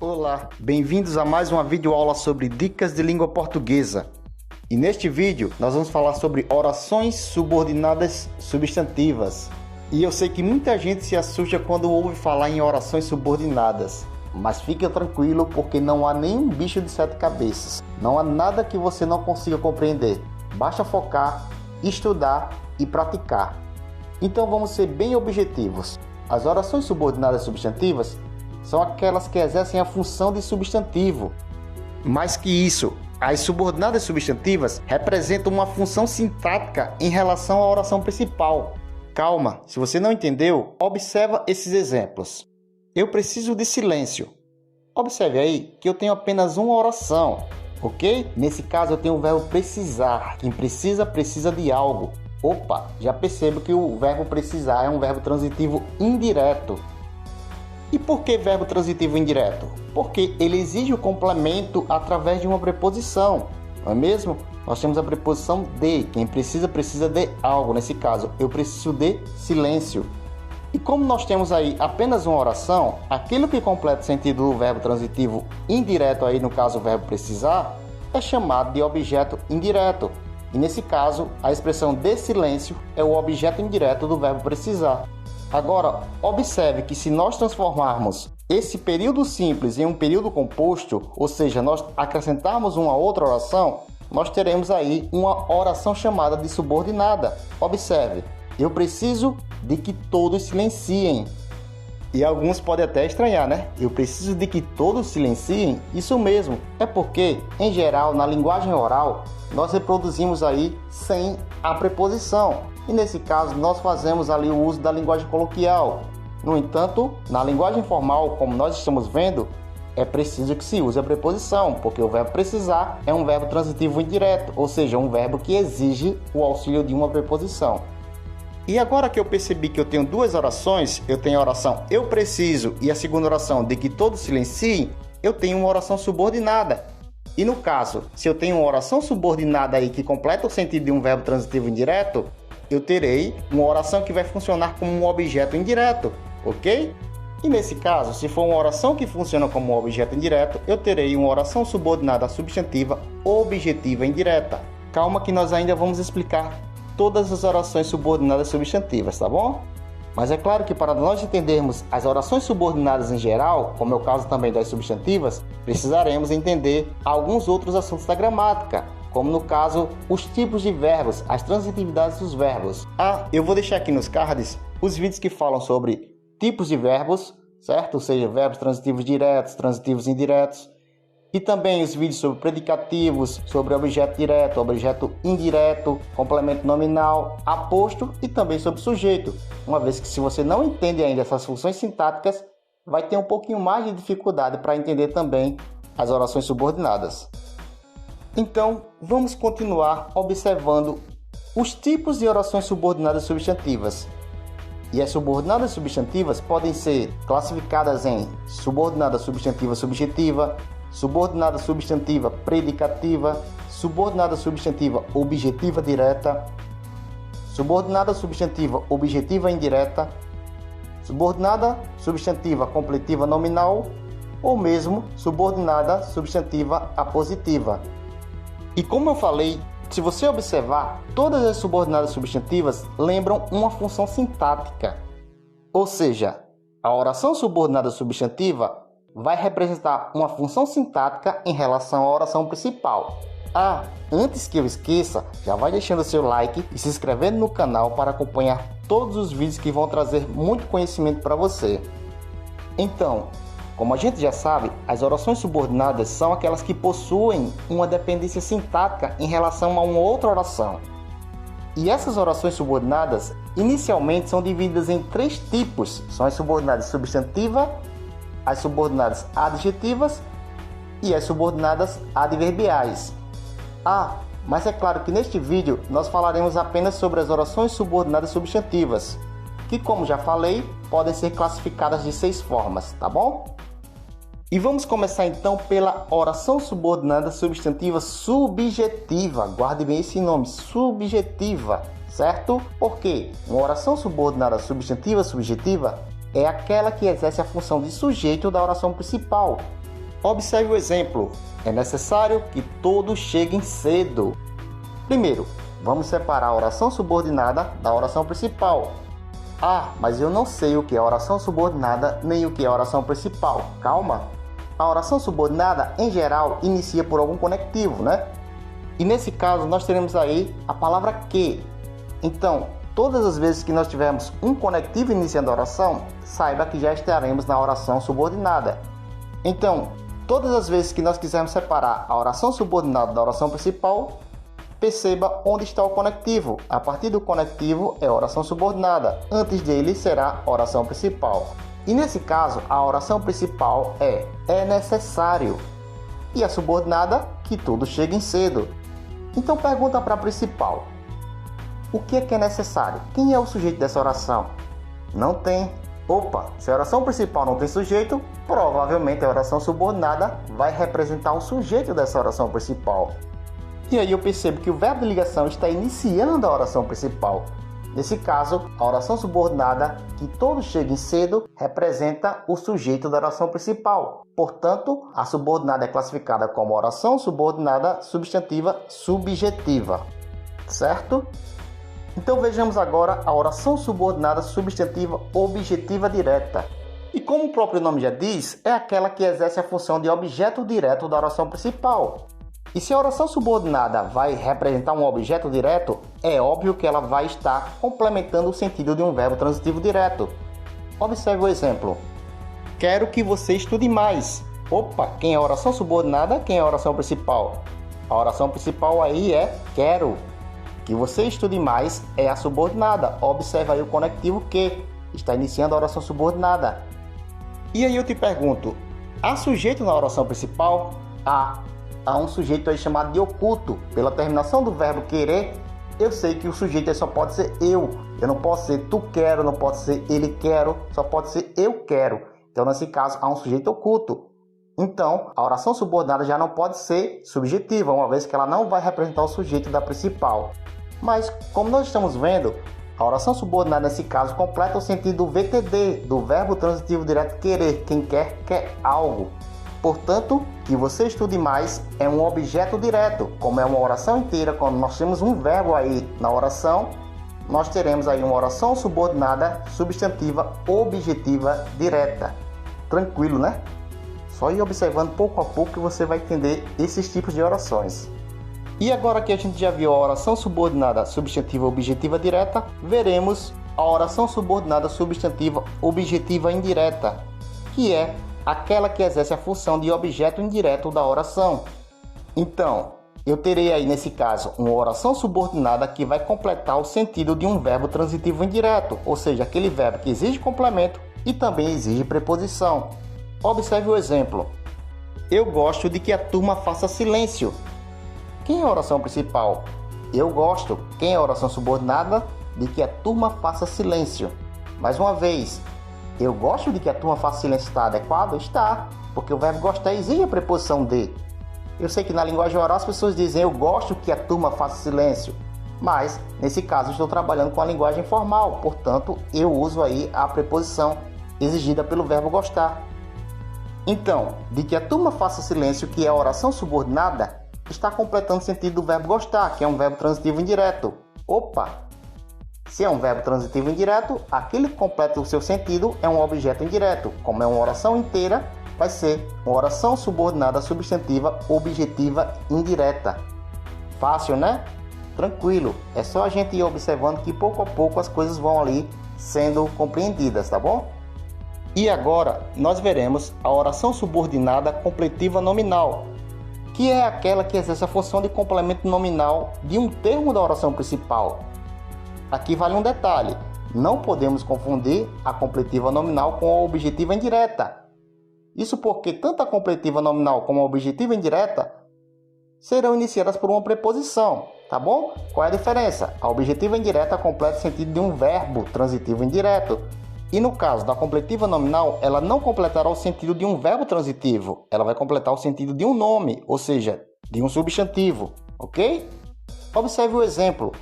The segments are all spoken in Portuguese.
Olá, bem-vindos a mais uma videoaula sobre dicas de língua portuguesa. E neste vídeo nós vamos falar sobre orações subordinadas substantivas. E eu sei que muita gente se assusta quando ouve falar em orações subordinadas. Mas fique tranquilo, porque não há nenhum bicho de sete cabeças. Não há nada que você não consiga compreender. Basta focar, estudar e praticar. Então vamos ser bem objetivos. As orações subordinadas substantivas são aquelas que exercem a função de substantivo. Mais que isso, as subordinadas substantivas representam uma função sintática em relação à oração principal. Calma, se você não entendeu, observa esses exemplos. Eu preciso de silêncio. Observe aí que eu tenho apenas uma oração, ok? Nesse caso eu tenho o verbo precisar. Quem precisa, precisa de algo. Opa, já percebo que o verbo precisar é um verbo transitivo indireto. E por que verbo transitivo indireto? Porque ele exige o complemento através de uma preposição, não é mesmo? Nós temos a preposição de, quem precisa, precisa de algo. Nesse caso, eu preciso de silêncio. E como nós temos aí apenas uma oração, aquilo que completa o sentido do verbo transitivo indireto, aí no caso o verbo precisar, é chamado de objeto indireto. E nesse caso, a expressão de silêncio é o objeto indireto do verbo precisar. Agora, observe que se nós transformarmos esse período simples em um período composto, ou seja, nós acrescentarmos uma outra oração, nós teremos aí uma oração chamada de subordinada. Observe, eu preciso de que todos silenciem. E alguns podem até estranhar, né? Eu preciso de que todos silenciem? Isso mesmo, é porque, em geral, na linguagem oral, nós reproduzimos aí sem a preposição. E nesse caso, nós fazemos ali o uso da linguagem coloquial. No entanto, na linguagem formal, como nós estamos vendo, é preciso que se use a preposição, porque o verbo precisar é um verbo transitivo indireto, ou seja, um verbo que exige o auxílio de uma preposição. E agora que eu percebi que eu tenho duas orações, eu tenho a oração eu preciso e a segunda oração de que todos silenciem, eu tenho uma oração subordinada. E no caso, se eu tenho uma oração subordinada aí que completa o sentido de um verbo transitivo indireto, eu terei uma oração que vai funcionar como um objeto indireto, ok? E nesse caso, se for uma oração que funciona como um objeto indireto, eu terei uma oração subordinada substantiva objetiva indireta. Calma que nós ainda vamos explicar todas as orações subordinadas substantivas, tá bom? Mas é claro que para nós entendermos as orações subordinadas em geral, como é o caso também das substantivas, precisaremos entender alguns outros assuntos da gramática, como no caso, os tipos de verbos, as transitividades dos verbos. Eu vou deixar aqui nos cards os vídeos que falam sobre tipos de verbos, certo? Ou seja, verbos transitivos diretos, transitivos indiretos. E também os vídeos sobre predicativos, sobre objeto direto, objeto indireto, complemento nominal, aposto e também sobre sujeito. Uma vez que se você não entende ainda essas funções sintáticas, vai ter um pouquinho mais de dificuldade para entender também as orações subordinadas. Então, vamos continuar observando os tipos de orações subordinadas substantivas. E as subordinadas substantivas podem ser classificadas em subordinada substantiva subjetiva, subordinada substantiva predicativa, subordinada substantiva objetiva direta, subordinada substantiva objetiva indireta, subordinada substantiva completiva nominal ou mesmo subordinada substantiva apositiva. E como eu falei, se você observar, todas as subordinadas substantivas lembram uma função sintática. Ou seja, a oração subordinada substantiva vai representar uma função sintática em relação à oração principal. Antes que eu esqueça, já vai deixando seu like e se inscrevendo no canal para acompanhar todos os vídeos que vão trazer muito conhecimento para você. Então, como a gente já sabe, as orações subordinadas são aquelas que possuem uma dependência sintática em relação a uma outra oração. E essas orações subordinadas, inicialmente, são divididas em três tipos. São as subordinadas substantiva, as subordinadas adjetivas e as subordinadas adverbiais. Mas é claro que neste vídeo nós falaremos apenas sobre as orações subordinadas substantivas, que, como já falei, podem ser classificadas de 6 formas, tá bom? E vamos começar então pela oração subordinada substantiva subjetiva. Guarde bem esse nome, subjetiva, certo? Porque uma oração subordinada substantiva subjetiva é aquela que exerce a função de sujeito da oração principal. Observe o exemplo. É necessário que todos cheguem cedo. Primeiro, vamos separar a oração subordinada da oração principal. Ah, mas eu não sei o que é oração subordinada nem o que é oração principal. Calma! A oração subordinada, em geral, inicia por algum conectivo, né? E nesse caso, nós teremos aí a palavra que. Então, todas as vezes que nós tivermos um conectivo iniciando a oração, saiba que já estaremos na oração subordinada. Então, todas as vezes que nós quisermos separar a oração subordinada da oração principal, perceba onde está o conectivo. A partir do conectivo é oração subordinada. Antes dele será oração principal. E nesse caso, a oração principal é necessário. E a subordinada, que todos cheguem cedo. Então pergunta para a principal. O que é necessário? Quem é o sujeito dessa oração? Não tem. Opa, se a oração principal não tem sujeito, provavelmente a oração subordinada vai representar o sujeito dessa oração principal. E aí eu percebo que o verbo de ligação está iniciando a oração principal. Nesse caso, a oração subordinada, que todos cheguem cedo, representa o sujeito da oração principal. Portanto, a subordinada é classificada como oração subordinada substantiva subjetiva. Certo? Então vejamos agora a oração subordinada substantiva objetiva direta. E como o próprio nome já diz, é aquela que exerce a função de objeto direto da oração principal. E se a oração subordinada vai representar um objeto direto, é óbvio que ela vai estar complementando o sentido de um verbo transitivo direto. Observe o exemplo. Quero que você estude mais. Opa, quem é a oração subordinada, quem é a oração principal? A oração principal aí é quero. Que você estude mais é a subordinada. Observe aí o conectivo que está iniciando a oração subordinada. E aí eu te pergunto, há sujeito na oração principal? Há um sujeito aí chamado de oculto. Pela terminação do verbo querer, eu sei que o sujeito aí só pode ser eu. Eu não posso ser tu quero, não pode ser ele quero, só pode ser eu quero. Então, nesse caso, há um sujeito oculto. Então, a oração subordinada já não pode ser subjetiva, uma vez que ela não vai representar o sujeito da principal. Mas, como nós estamos vendo, a oração subordinada, nesse caso, completa o sentido do VTD, do verbo transitivo direto querer. Quem quer, quer algo. Portanto, que você estude mais é um objeto direto. Como é uma oração inteira, quando nós temos um verbo aí na oração, nós teremos aí uma oração subordinada substantiva objetiva direta. Tranquilo, né? Só ir observando pouco a pouco que você vai entender esses tipos de orações. E agora que a gente já viu a oração subordinada substantiva objetiva direta, veremos a oração subordinada substantiva objetiva indireta, que é aquela que exerce a função de objeto indireto da oração. Então, eu terei aí nesse caso uma oração subordinada que vai completar o sentido de um verbo transitivo indireto, ou seja, aquele verbo que exige complemento e também exige preposição. Observe o exemplo. Eu gosto de que a turma faça silêncio. Quem é a oração principal? Eu gosto. Quem é a oração subordinada? De que a turma faça silêncio. Mais uma vez, eu gosto de que a turma faça silêncio. Está adequado? Está, porque o verbo gostar exige a preposição de. Eu sei que na linguagem oral as pessoas dizem eu gosto que a turma faça silêncio, mas nesse caso estou trabalhando com a linguagem formal, portanto eu uso aí a preposição exigida pelo verbo gostar. Então, de que a turma faça silêncio, que é a oração subordinada, está completando o sentido do verbo gostar, que é um verbo transitivo indireto. Opa! Se é um verbo transitivo indireto, aquele que completa o seu sentido é um objeto indireto. Como é uma oração inteira, vai ser uma oração subordinada substantiva objetiva indireta. Fácil, né? Tranquilo. É só a gente ir observando que pouco a pouco as coisas vão ali sendo compreendidas, tá bom? E agora nós veremos a oração subordinada completiva nominal, que é aquela que exerce a função de complemento nominal de um termo da oração principal. Aqui vale um detalhe, não podemos confundir a completiva nominal com a objetiva indireta. Isso porque tanto a completiva nominal como a objetiva indireta serão iniciadas por uma preposição, tá bom? Qual é a diferença? A objetiva indireta completa o sentido de um verbo transitivo indireto. E no caso da completiva nominal, ela não completará o sentido de um verbo transitivo, ela vai completar o sentido de um nome, ou seja, de um substantivo, ok? Observe o exemplo.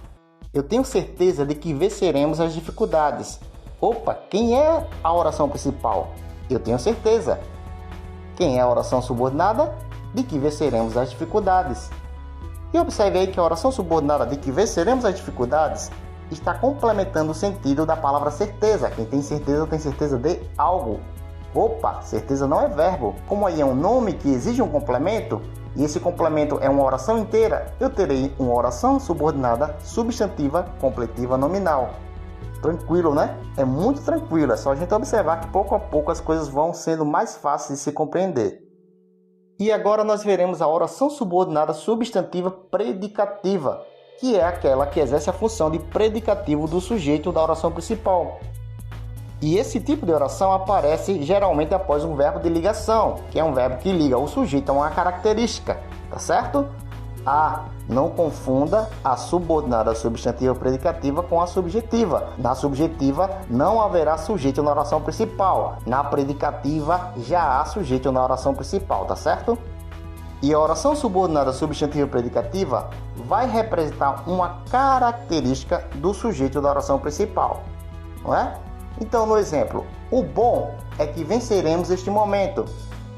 Eu tenho certeza de que venceremos as dificuldades. Opa, quem é a oração principal? Eu tenho certeza. Quem é a oração subordinada? De que venceremos as dificuldades. E observe aí que a oração subordinada de que venceremos as dificuldades está complementando o sentido da palavra certeza. Quem tem certeza de algo. Opa, certeza não é verbo. Como aí é um nome que exige um complemento, e esse complemento é uma oração inteira, eu terei uma oração subordinada substantiva completiva nominal. Tranquilo, né? É muito tranquilo, é só a gente observar que pouco a pouco as coisas vão sendo mais fáceis de se compreender. E agora nós veremos a oração subordinada substantiva predicativa, que é aquela que exerce a função de predicativo do sujeito da oração principal. E esse tipo de oração aparece geralmente após um verbo de ligação, que é um verbo que liga o sujeito a uma característica, tá certo? Não confunda a subordinada substantiva predicativa com a subjetiva. Na subjetiva não haverá sujeito na oração principal. Na predicativa já há sujeito na oração principal, tá certo? E a oração subordinada substantiva predicativa vai representar uma característica do sujeito da oração principal, não é? Então, no exemplo, o bom é que venceremos este momento.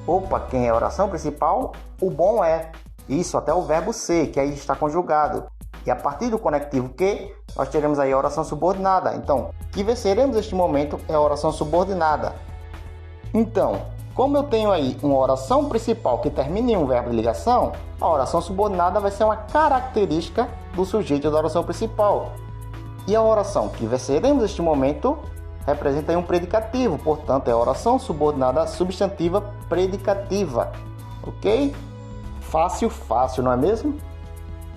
Opa, quem é a oração principal? O bom é. Isso, até o verbo ser, que aí está conjugado. E a partir do conectivo que, nós teremos aí a oração subordinada. Então, que venceremos este momento é a oração subordinada. Então, como eu tenho aí uma oração principal que termina em um verbo de ligação, a oração subordinada vai ser uma característica do sujeito da oração principal. E a oração que venceremos este momento representa aí um predicativo, portanto, é a oração subordinada substantiva predicativa. Ok? Fácil, não é mesmo?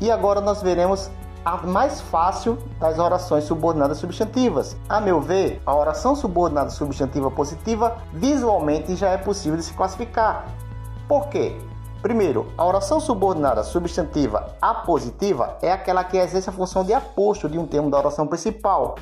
E agora nós veremos a mais fácil das orações subordinadas substantivas. A meu ver, a oração subordinada substantiva positiva visualmente já é possível de se classificar. Por quê? Primeiro, a oração subordinada substantiva apositiva é aquela que exerce a função de aposto de um termo da oração principal.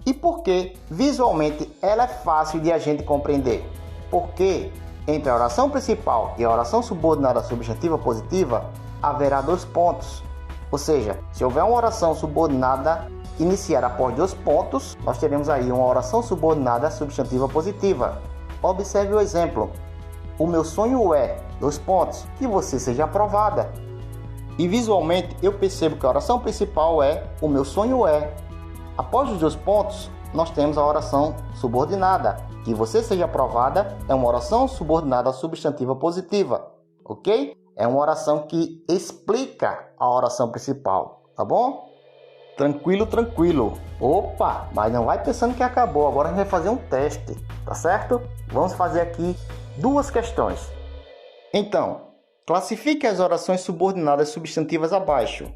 E por que visualmente ela é fácil de a gente compreender? Porque entre a oração principal e a oração subordinada substantiva positiva haverá 2 pontos. Ou seja, se houver uma oração subordinada iniciar após 2 pontos, nós teremos aí uma oração subordinada substantiva positiva. Observe o exemplo. O meu sonho é, 2 pontos, que você seja aprovada. E visualmente eu percebo que a oração principal é, o meu sonho é. Após os 2 pontos, nós temos a oração subordinada. Que você seja aprovada é uma oração subordinada substantiva positiva, ok? É uma oração que explica a oração principal, tá bom? Tranquilo. Opa, mas não vai pensando que acabou. Agora a gente vai fazer um teste, tá certo? Vamos fazer aqui 2 questões. Então, classifique as orações subordinadas substantivas abaixo.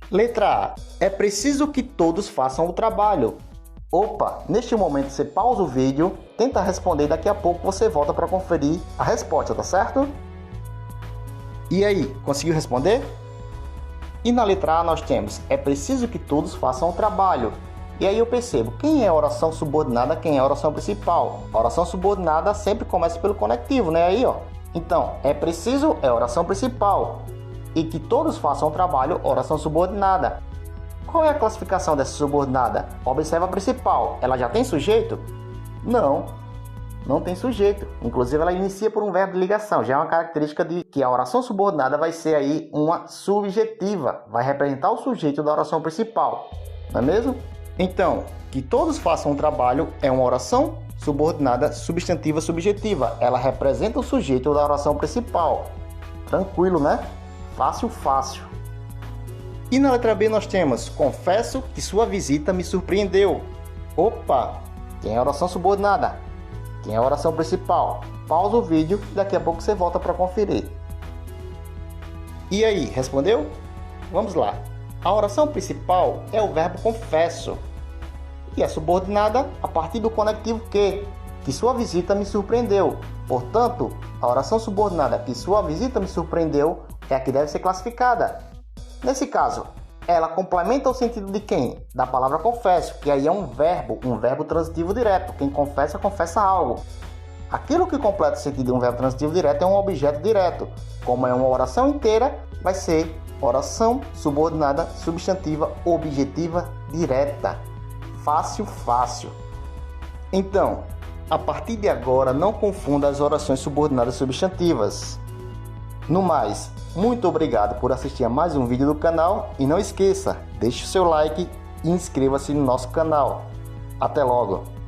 Letra A. É preciso que todos façam o trabalho. Opa, neste momento você pausa o vídeo, tenta responder e daqui a pouco você volta para conferir a resposta, tá certo? E aí, conseguiu responder? E na letra A nós temos, é preciso que todos façam o trabalho. E aí eu percebo, quem é a oração subordinada, quem é a oração principal? A oração subordinada sempre começa pelo conectivo, né? Aí, ó. Então, é preciso é a oração principal. E que todos façam o trabalho, oração subordinada. Qual é a classificação dessa subordinada? Observa a principal. Ela já tem sujeito? Não tem sujeito. Inclusive, ela inicia por um verbo de ligação. Já é uma característica de que a oração subordinada vai ser aí uma subjetiva. Vai representar o sujeito da oração principal. Não é mesmo? Então, que todos façam o trabalho é uma oração subordinada substantiva subjetiva. Ela representa o sujeito da oração principal. Tranquilo, né? Fácil. E na letra B nós temos, confesso que sua visita me surpreendeu. Opa, quem é a oração subordinada? Quem é a oração principal? Pausa o vídeo e daqui a pouco você volta para conferir. E aí, respondeu? Vamos lá. A oração principal é o verbo confesso. E é subordinada a partir do conectivo que sua visita me surpreendeu. Portanto, a oração subordinada que sua visita me surpreendeu é a que deve ser classificada. Nesse caso, ela complementa o sentido de quem? Da palavra confesso, que aí é um verbo transitivo direto. Quem confessa, confessa algo. Aquilo que completa o sentido de um verbo transitivo direto é um objeto direto. Como é uma oração inteira, vai ser oração subordinada substantiva objetiva direta. Fácil. Então, A partir de agora, não confunda as orações subordinadas substantivas. No mais, muito obrigado por assistir a mais um vídeo do canal e não esqueça, deixe o seu like e inscreva-se no nosso canal. Até logo!